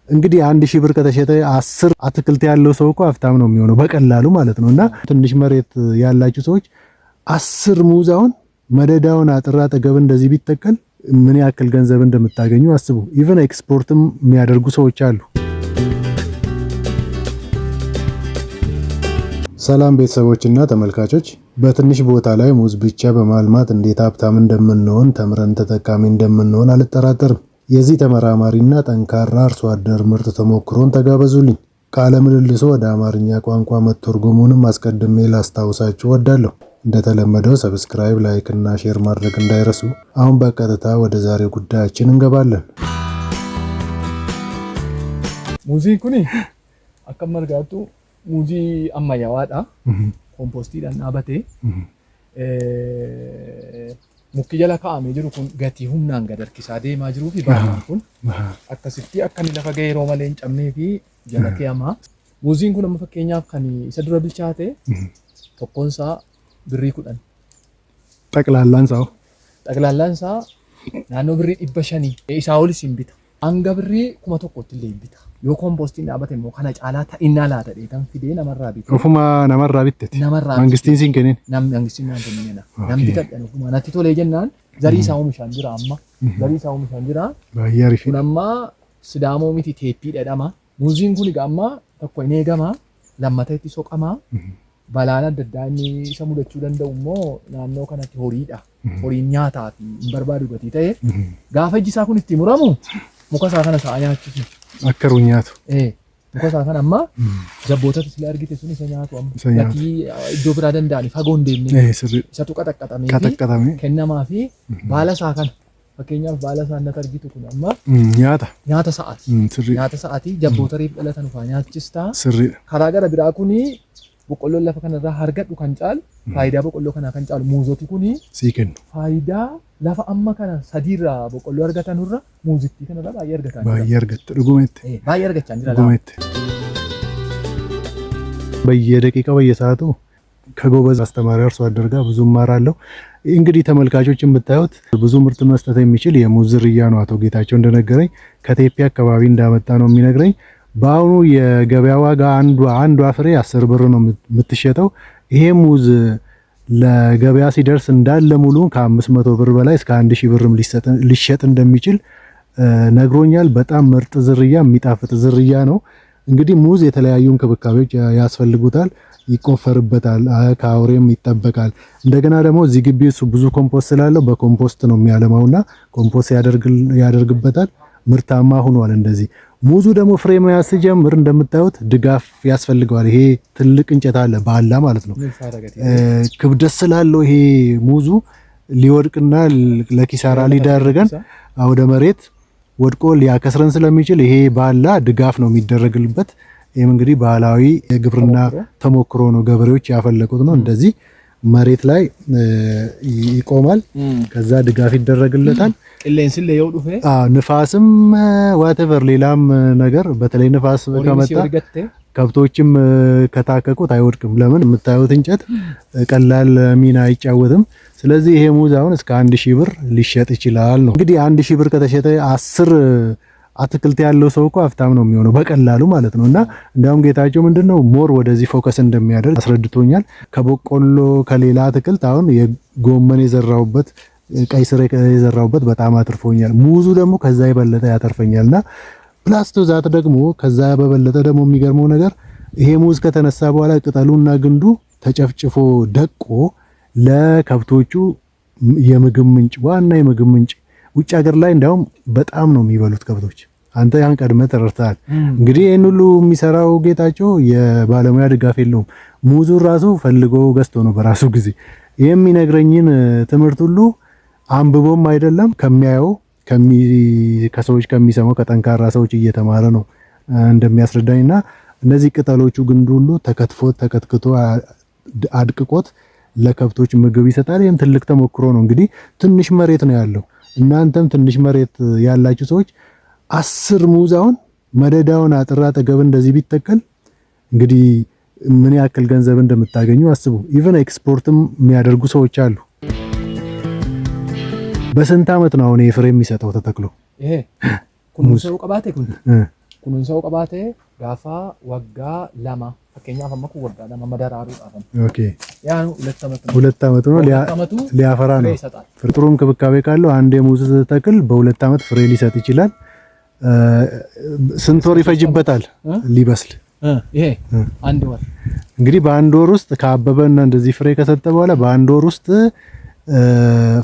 እንግዲህ 1000 ብር ከተሸጠ 10 አትክልት ያለው ሰው እኮ ሀብታም ነው የሚሆነው በቀላሉ ማለት ነውና ትንሽ መሬት ያላችሁ ሰዎች 10 ሙዝ አሁን መደዳውን አጥራ ጠገብ እንደዚህ ቢተከል ምን ያክል ገንዘብ እንደምታገኙ አስቡ። ኢቭን ኤክስፖርትም የሚያደርጉ ሰዎች አሉ። ሰላም ቤተሰቦችና ተመልካቾች፣ በትንሽ ቦታ ላይ ሙዝ ብቻ በማልማት እንዴት ሀብታም እንደምንሆን ተምረን ተጠቃሚ እንደምንሆን አልጠራጠርም። የዚህ ተመራማሪና ጠንካራ አርሶ አደር ምርጥ ተሞክሮን ተጋበዙልኝ። ቃለ ምልልሱ ወደ አማርኛ ቋንቋ መተርጎሙንም አስቀድሜ ላስታውሳችሁ ወዳለሁ። እንደተለመደው ሰብስክራይብ፣ ላይክ እና ሼር ማድረግ እንዳይረሱ። አሁን በቀጥታ ወደ ዛሬው ጉዳያችን እንገባለን። ሙዚ ኩኒ አከመርጋቱ ሙዚ አማያዋዳ ኮምፖስቲ ዳናበቴ ሙክ ጀላ ካሜ ጅሩ ኩን ገቲ ሁምናን ገደርኪሳ ዴማ ጅሩ ፊ ባናን ኩን አከሲቲ አከኒ ለፈ ገይሮ ማሌን ጨምኔ ፊ ጀለከያማ ሙዚን ኩን መፈከኛፍ ከኒ ሰድረ ብልቻቴ ቶኮንሳ ብሪ ኩዳን ጠቅላላንሳ ናኖ ብሪ ኢበሸኒ ኢሳውል ሲምቢታ አንጋ ብሪ ኩማ ቶኮት ለይቢታ ዮ ኮምፖስቲ ናበቴ ሞ ከና ጫላታ ኢናላታ ዴታን ፊዴ ነመራቢት ኦፉማ ነመራቢት መንግስቲን ሲንከኔን መንግስቲን አንተሚና ናምቢታ ኦፉማ ናቲቶ ለጀናን ዘሪ ሳው ምሻንጅራ አማ ዘሪ ሳው ምሻንጅራ ባያሪፊ ነማ ስዳሞ ሚቲ ቴፒ ደዳማ ሙዚን ኩኒ ጋማ ተኮይኔ ገማ ለማታይቲ ሶቀማ ባላና ደዳኒ ሰሙለቹ ደንደውሞ ናኖ ከናቲ ሆሪዳ ሆሪ ኛታቲ በርባዱ ገቲ ተይ ጋፈጂሳ ኩን እቲ ሙራሙ ሙከሳ ከነ ሳያቹ አከሩኛቱ ሙከሳ ከነ አማ ጀቦተት ስለአርጊት እሱን ሰኛቱ አማ ገቲ ኢዶ ብራ ደንዳኒ ፈጎንዴኒ ሰቱ ቀጠቀጠሜ ከነማፊ ባላሳ ከነ ፈከኛፍ ባላሳ ነተርጊቱ ኩን አማ ኛታ ሰዓቲ ጀቦተሪፍ ደለተን ፋኛችስታ ካራገረ ብራ ኩኒ boqqollo lafa kanarraa hargadhu kan caalu faayidaa boqqolloo kanaa kan caalu muuzoti kuni sii kennu. Faayidaa lafa amma kana sadiirraa boqqolloo argatanurra muuzitti kanarraa baay'ee argatan. Baay'ee argatta dhugumetti. Baay'ee argachaa jira. Dhugumetti. በየደቂቃው በየሰዓቱ ከጎበዝ አስተማሪ አርሶ አደር ጋር ብዙ እማራለሁ። እንግዲህ ተመልካቾች የምታዩት ብዙ ምርት መስጠት የሚችል የሙዝ ዝርያ ነው። አቶ ጌታቸው እንደነገረኝ ከቴፒ አካባቢ እንዳመጣ ነው የሚነግረኝ። በአሁኑ የገበያ ዋጋ አንዷ ፍሬ 10 ብር ነው የምትሸጠው። ይሄ ሙዝ ለገበያ ሲደርስ እንዳለ ሙሉ ከ500 ብር በላይ እስከ 1000 ብርም ሊሸጥ እንደሚችል ነግሮኛል። በጣም ምርጥ ዝርያ፣ የሚጣፍጥ ዝርያ ነው። እንግዲህ ሙዝ የተለያዩ እንክብካቤዎች ያስፈልጉታል። ይቆፈርበታል፣ ከአውሬም ይጠበቃል። እንደገና ደግሞ እዚህ ግቢ እሱ ብዙ ኮምፖስት ስላለው በኮምፖስት ነው የሚያለማውና ኮምፖስት ያደርግበታል። ምርታማ ሆኗል። እንደዚህ ሙዙ ደግሞ ፍሬ መያዝ ሲጀምር እንደምታዩት ድጋፍ ያስፈልገዋል። ይሄ ትልቅ እንጨት አለ ባላ ማለት ነው። ክብደት ስላለው ይሄ ሙዙ ሊወድቅና ለኪሳራ ሊዳርገን ወደ መሬት ወድቆ ሊያከስረን ስለሚችል ይሄ ባላ ድጋፍ ነው የሚደረግልበት። ይሄም እንግዲህ ባህላዊ የግብርና ተሞክሮ ነው፣ ገበሬዎች ያፈለቁት ነው። እንደዚህ መሬት ላይ ይቆማል፣ ከዛ ድጋፍ ይደረግለታል። ቅሌንስን ለየው ዱፈ ንፋስም ዋቴቨር ሌላም ነገር በተለይ ንፋስ ከመጣ ከብቶችም ከታከቁት አይወድቅም። ለምን የምታዩት እንጨት ቀላል ሚና አይጫወትም። ስለዚህ ይሄ ሙዝ አሁን እስከ 1000 ብር ሊሸጥ ይችላል ነው። እንግዲህ 1000 ብር ከተሸጠ 10 አትክልት ያለው ሰው እኮ ሀብታም ነው የሚሆነው በቀላሉ ማለት ነውና እንደውም ጌታቸው ምንድነው ሞር ወደዚህ ፎከስ እንደሚያደርግ አስረድቶኛል። ከበቆሎ ከሌላ አትክልት አሁን የጎመን የዘራውበት ቀይ ስር የዘራውበት በጣም አትርፎኛል። ሙዙ ደግሞ ከዛ የበለጠ ያተርፈኛልና ፕላስቶ ዛት ደግሞ ከዛ በበለጠ ደግሞ የሚገርመው ነገር ይሄ ሙዝ ከተነሳ በኋላ ቅጠሉና ግንዱ ተጨፍጭፎ ደቆ ለከብቶቹ የምግብ ምንጭ፣ ዋና የምግብ ምንጭ ውጭ ሀገር ላይ እንዳውም በጣም ነው የሚበሉት ከብቶች። አንተ ያን ቀድመህ ተረድተሃል። እንግዲህ ይሄን ሁሉ የሚሰራው ጌታቸው የባለሙያ ድጋፍ የለውም። ሙዙን ራሱ ፈልጎ ገዝቶ ነው በራሱ ጊዜ። የሚነግረኝን ትምህርት ሁሉ አንብቦም አይደለም ከሚያየው ከሰዎች ከሚሰማው ከጠንካራ ሰዎች እየተማረ ነው እንደሚያስረዳኝና እነዚህ ቅጠሎቹ ግንዱ ሁሉ ተከትክቶ አድቅቆት ለከብቶች ምግብ ይሰጣል። ይሄም ትልቅ ተሞክሮ ነው። እንግዲህ ትንሽ መሬት ነው ያለው። እናንተም ትንሽ መሬት ያላችሁ ሰዎች 10 ሙዝ አሁን መደዳውን አጥራ ጠገብ እንደዚህ ቢተከል እንግዲህ ምን ያክል ገንዘብ እንደምታገኙ አስቡ። ኢቭን ኤክስፖርትም የሚያደርጉ ሰዎች አሉ። በስንት አመት ነው አሁን ፍሬ የሚሰጠው ተተክሎ? ይሄ ኩንሰው ቀባቴ ኩን kunuunsa qabaate gaafa waggaa 2 fakkeenyaaf amma kun waggaa 2 madaraaruu dhaafan. ኦኬ ያን 2 ዓመት ነው ሊያፈራ ነው። ጥሩ እንክብካቤ ካለው አንድ የሙዝ ተክል በ2 ዓመት ፍሬ ሊሰጥ ይችላል። ስንት ወር ይፈጅበታል ሊበስል? ይሄ አንድ ወር። እንግዲህ በአንድ ወር ውስጥ ከአበበና እንደዚህ ፍሬ ከሰጠ በኋላ በአንድ ወር ውስጥ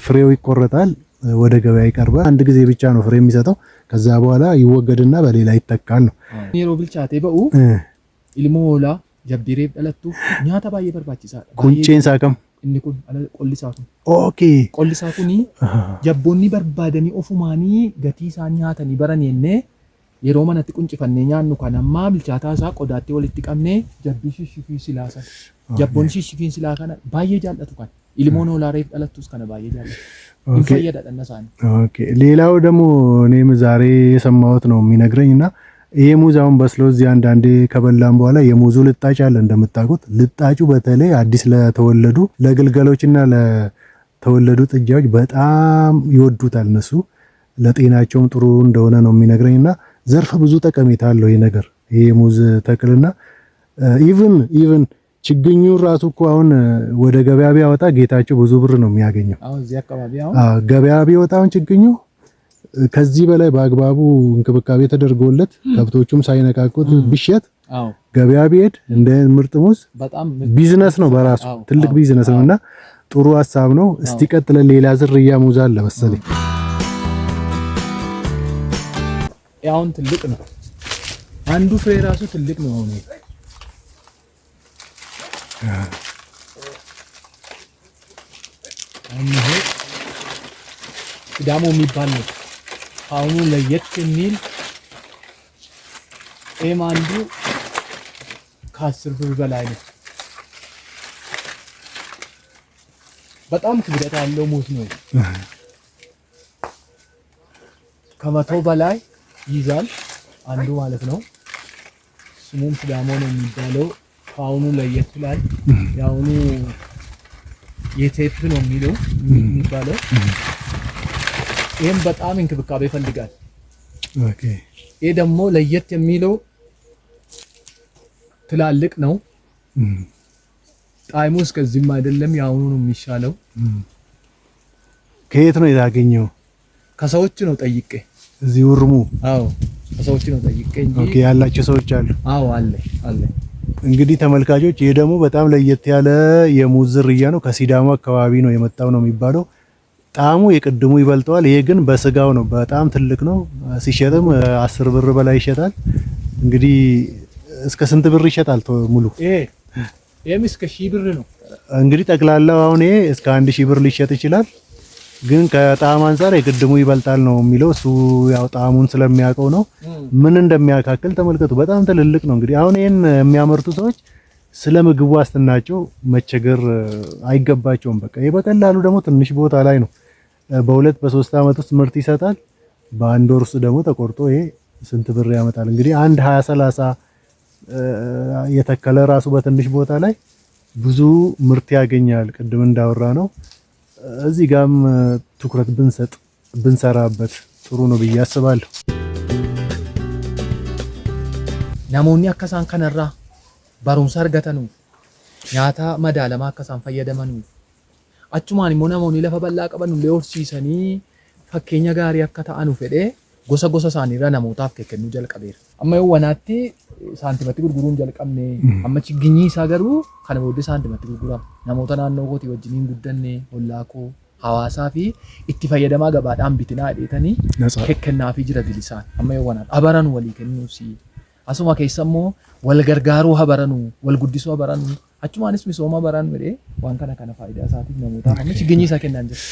ፍሬው ይቆረጣል፣ ወደ ገበያ ይቀርባል። አንድ ጊዜ ብቻ ነው ፍሬ የሚሰጠው። ከዛ በኋላ ይወገድና በሌላ ይተካል ነው። ኔሮ ብልቻቴ በኡ ኢልሞላ ጀብዲሬ በለቱ ኛታ ባየ በርባቺሳዳ ኩንጬን ሳከም inni kun qollisaatu. Okay. Qollisaatuni jabboonni barbaadanii ofumaanii gatii isaan nyaatanii baran yennee yeroo manatti quncifannee nyaannu kan ammaa bilchaataa isaa qodaatti walitti qabnee jabbii shishifii silaasan. Jabboonni shishifii silaa kana baay'ee jaallatu kan ilmoon hoolaareef dhalattus kana baay'ee jaallatu. Okay. Fayyada dhanna isaanii. Okay. ሌላው ደግሞ እኔም ዛሬ የሰማሁት ነው የሚነግረኝና ይሄ ሙዝ አሁን በስሎ እዚህ አንዳንዴ ከበላን በኋላ የሙዙ ልጣጭ አለ እንደምታውቁት። ልጣጩ በተለይ አዲስ ለተወለዱ ለግልገሎችና ለተወለዱ ጥጃዎች በጣም ይወዱታል። እነሱ ለጤናቸውም ጥሩ እንደሆነ ነው የሚነግረኝና ዘርፈ ብዙ ጠቀሜታ አለው ይሄ ነገር ይሄ ሙዝ ተክልና ኢቭን ችግኙ ራሱ እኮ አሁን ወደ ገበያ ቢያወጣ ጌታቸው ብዙ ብር ነው የሚያገኘው። አሁን እዚህ አካባቢ ገበያ ቢወጣውን ችግኙ ከዚህ በላይ በአግባቡ እንክብካቤ ተደርጎለት ከብቶቹም ሳይነካኩት ቢሸጥ ገበያ ቢሄድ እንደ ምርጥ ሙዝ በጣም ቢዝነስ ነው፣ በራሱ ትልቅ ቢዝነስ ነውና ጥሩ ሐሳብ ነው። እስቲ ቀጥለን ሌላ ዝርያ ሙዝ አለ መሰለኝ። ያውን ትልቅ ነው፣ አንዱ ፍሬ ራሱ ትልቅ ነው። አሁን ይሄ ዳሞ የሚባል ነው። አሁኑ ለየት የሚል አንዱ ከ10 ብር በላይ ነው። በጣም ክብደት ያለው ሙዝ ነው። ከመቶ በላይ ይዛል አንዱ ማለት ነው። ስሙም ሲዳሞ ነው የሚባለው። አሁኑ ለየት ይላል። ያውኑ የቴፕ ነው የሚባለው። ይሄም በጣም እንክብካቤ ይፈልጋል። ኦኬ። ይሄ ደግሞ ለየት የሚለው ትላልቅ ነው። ጣዕሙ እስከዚህም አይደለም፣ ያውኑ ነው የሚሻለው። ከየት ነው ያገኘው? ከሰዎች ነው ጠይቄ። እዚህ ውርሙ? አዎ ከሰዎች ነው ጠይቄ እንጂ። ኦኬ። ያላችሁ ሰዎች አሉ? አዎ አለ። እንግዲህ ተመልካቾች ይሄ ደግሞ በጣም ለየት ያለ የሙዝ ዝርያ ነው። ከሲዳሞ አካባቢ ነው የመጣው ነው የሚባለው። ጣዕሙ የቅድሙ ይበልጠዋል። ይሄ ግን በስጋው ነው፣ በጣም ትልቅ ነው። ሲሸጥም 10 ብር በላይ ይሸጣል። እንግዲህ እስከ ስንት ብር ይሸጣል ሙሉ? ይሄም እስከ 1000 ብር ነው። እንግዲህ ጠቅላላው አሁን ይሄ እስከ 1000 ብር ሊሸጥ ይችላል። ግን ከጣዕም አንፃር የቅድሙ ይበልጣል ነው የሚለው እሱ። ያው ጣዕሙን ስለሚያውቀው ነው። ምን እንደሚያካክል ተመልከቱ። በጣም ትልልቅ ነው። እንግዲህ አሁን ይሄን የሚያመርቱ ሰዎች ስለ ምግብ ዋስትናቸው መቸገር አይገባቸውም። በቃ ይሄ በቀላሉ ደግሞ ትንሽ ቦታ ላይ ነው በ2 በ3 አመት ውስጥ ምርት ይሰጣል። በአንድ ወር ውስጥ ደግሞ ተቆርጦ ይሄ ስንት ብር ያመጣል? እንግዲህ አንድ 20-30 የተከለ ራሱ በትንሽ ቦታ ላይ ብዙ ምርት ያገኛል። ቅድም እንዳወራ ነው። እዚህ ጋም ትኩረት ብንሰራበት ጥሩ ነው ብዬ አስባለሁ። ናሞኒ አከሳን ከነራ barumsa argatanu nyaata madaalama akka isaan fayyadamanu achumaan immoo namoonni lafa bal'aa qaban illee horsiisanii fakkeenya gaarii akka ta'anu fedhee gosa isaaniirra namootaaf kennuu jalqabeera. Amma yoo wanaatti saantimatti gurguruun jalqabne amma chigginyi isaa garuu kana booddee saantimatti gurgurama. Namoota naannoo kootii wajjiniin guddanne hollaa koo hawaasaa fi itti fayyadamaa gabaadhaan bitinaa dheetanii kennaafii jira bilisaan. Amma yoo wanaatti abaran walii kennuusi. Asuma keessa immoo wal gargaaruu habaranu, wal guddisuu habaranu, achumaanis misooma habaran midhee waan kana faayidaa isaatiif namootaaf amma chigginyi isaa kennaan jira.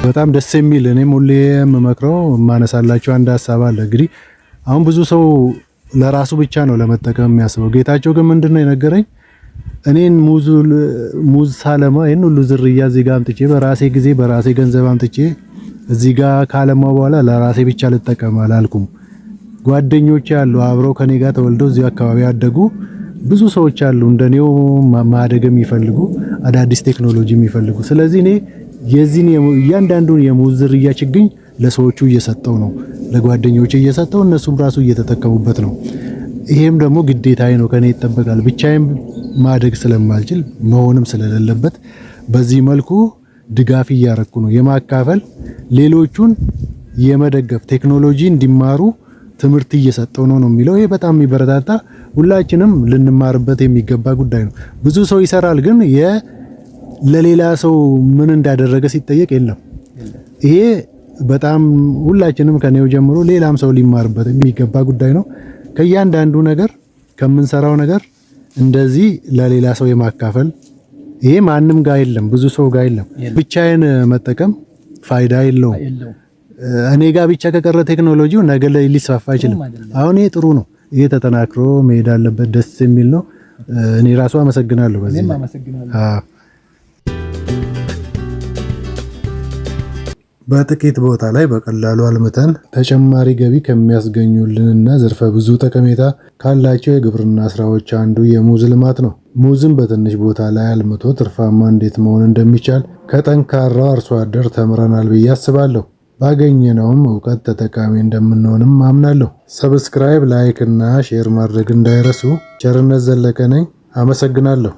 በጣም ደስ የሚል እኔም ሁሌ የምመክረው ማነሳላችሁ አንድ ሐሳብ አለ። እንግዲህ አሁን ብዙ ሰው ለራሱ ብቻ ነው ለመጠቀም የሚያስበው። ጌታቸው ግን ምንድነው የነገረኝ እኔን ሙዝ ሳለማ ይሄን ሁሉ ዝርያ እዚህ ጋር አምጥቼ በራሴ ጊዜ በራሴ ገንዘብ አምጥቼ እዚህ ጋር ካለማው በኋላ ለራሴ ብቻ ልጠቀም አላልኩም። ጓደኞቼ አሉ አብረው ከኔ ጋር ተወልደው እዚህ አካባቢ ያደጉ ብዙ ሰዎች አሉ እንደኔው ማደግ የሚፈልጉ አዳዲስ ቴክኖሎጂ የሚፈልጉ። ስለዚህ እኔ የዚህን እያንዳንዱን የሙዝ ዝርያ ችግኝ ለሰዎቹ እየሰጠው ነው። ለጓደኞቼ እየሰጠው እነሱም ራሱ እየተጠቀሙበት ነው። ይሄም ደግሞ ግዴታዬ ነው፣ ከኔ ይጠበቃል። ብቻዬን ማደግ ስለማልችል መሆንም ስለሌለበት በዚህ መልኩ ድጋፍ እያረኩ ነው። የማካፈል ሌሎቹን የመደገፍ ቴክኖሎጂ እንዲማሩ ትምህርት እየሰጠው ነው የሚለው ይሄ በጣም የሚበረታታ ሁላችንም ልንማርበት የሚገባ ጉዳይ ነው። ብዙ ሰው ይሰራል፣ ግን ለሌላ ሰው ምን እንዳደረገ ሲጠየቅ የለም። ይሄ በጣም ሁላችንም ከኔው ጀምሮ ሌላም ሰው ሊማርበት የሚገባ ጉዳይ ነው። ከእያንዳንዱ ነገር ከምንሰራው ነገር እንደዚህ ለሌላ ሰው የማካፈል ይሄ ማንም ጋር የለም፣ ብዙ ሰው ጋር የለም። ብቻዬን መጠቀም ፋይዳ የለውም። እኔ ጋር ብቻ ከቀረ ቴክኖሎጂው ነገ ላይ ሊስፋፋ አይችልም። አሁን ይሄ ጥሩ ነው። ይሄ ተጠናክሮ መሄድ አለበት። ደስ የሚል ነው። እኔ ራሱ አመሰግናለሁ። በዚህ በጥቂት ቦታ ላይ በቀላሉ አልምተን ተጨማሪ ገቢ ከሚያስገኙልንና ዘርፈ ብዙ ጠቀሜታ ካላቸው የግብርና ስራዎች አንዱ የሙዝ ልማት ነው። ሙዝን በትንሽ ቦታ ላይ አልምቶ ትርፋማ እንዴት መሆን እንደሚቻል ከጠንካራው አርሶ አደር ተምረናል ብዬ አስባለሁ። ባገኘነውም እውቀት ተጠቃሚ እንደምንሆንም አምናለሁ። ሰብስክራይብ፣ ላይክ እና ሼር ማድረግ እንዳይረሱ። ቸርነት ዘለቀ ነኝ። አመሰግናለሁ።